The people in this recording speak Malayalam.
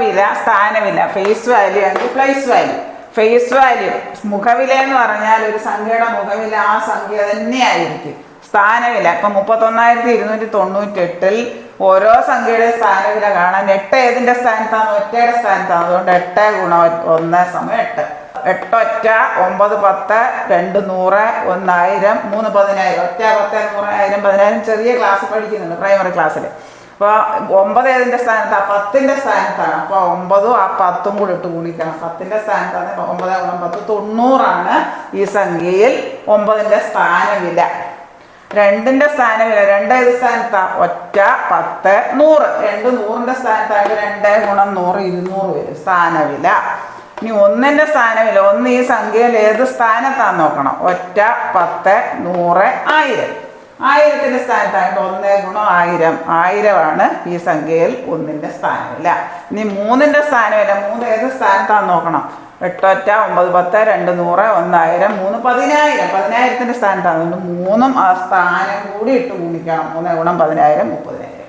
മുഖവില സ്ഥാനവില, ഫേസ് വാല്യൂ ആണെങ്കിൽ പ്ലേസ് വാല്യൂ. ഫേസ് വാല്യൂ മുഖവില എന്ന് പറഞ്ഞാൽ ഒരു സംഖ്യയുടെ മുഖവില ആ സംഖ്യ തന്നെയായിരിക്കും. സ്ഥാനവില ഇപ്പം 31,298 ഓരോ സംഖ്യയുടെ സ്ഥാനവില കാണാൻ 8 ഏതിൻ്റെ സ്ഥാനത്താണ്? ഒറ്റയുടെ സ്ഥാനത്താണ്. അതുകൊണ്ട് 8 × 1 = 8. 8 ഒറ്റ, 9 10, 2 100, 1 1000, 3 10,000. ഒറ്റ 10 100 1000 10,000 ചെറിയ ക്ലാസ് പഠിക്കുന്നുണ്ട്, പ്രൈമറി ക്ലാസ്സിൽ. അപ്പോൾ 9 ഏതിൻ്റെ സ്ഥാനത്താണ്? 10ൻ്റെ സ്ഥാനത്താണ്. അപ്പോൾ 9ഉം ആ 10ഉം കൂടി ഇട്ട് ഗുണിക്കണം. 10ൻ്റെ സ്ഥാനത്താണ്. 9 × 10 90 ഈ സംഖ്യയിൽ 9ൻ്റെ സ്ഥാനവില. 2ൻ്റെ സ്ഥാനവില, 2 ഏത് സ്ഥാനത്താണ്? ഒറ്റ 10 100. 2 100ൻ്റെ സ്ഥാനത്തായിട്ട് 2 × 100 200 വരും സ്ഥാനവില. ഇനി 1ൻ്റെ സ്ഥാനവില, 1 ഈ സംഖ്യയിൽ ഏത് സ്ഥാനത്താന്ന് നോക്കണം. ഒറ്റ 10 100 1000. 1000ൻ്റെ സ്ഥാനത്തായിട്ട് 1 × 1000 1000 ഈ സംഖ്യയിൽ 1ൻ്റെ സ്ഥാനവില. ഇനി 3ൻ്റെ സ്ഥാനവില, 3 ഏത് സ്ഥാനത്താന്ന് നോക്കണം. 8 ഒറ്റ 9 10 2 100 1000 3 10,000. 10,000ൻ്റെ സ്ഥാനത്താണ്. അതുകൊണ്ട് 3ഉം ആ സ്ഥാനം കൂടി ഇട്ട് ഗുണിക്കണം. 3 × 10,000 30,000.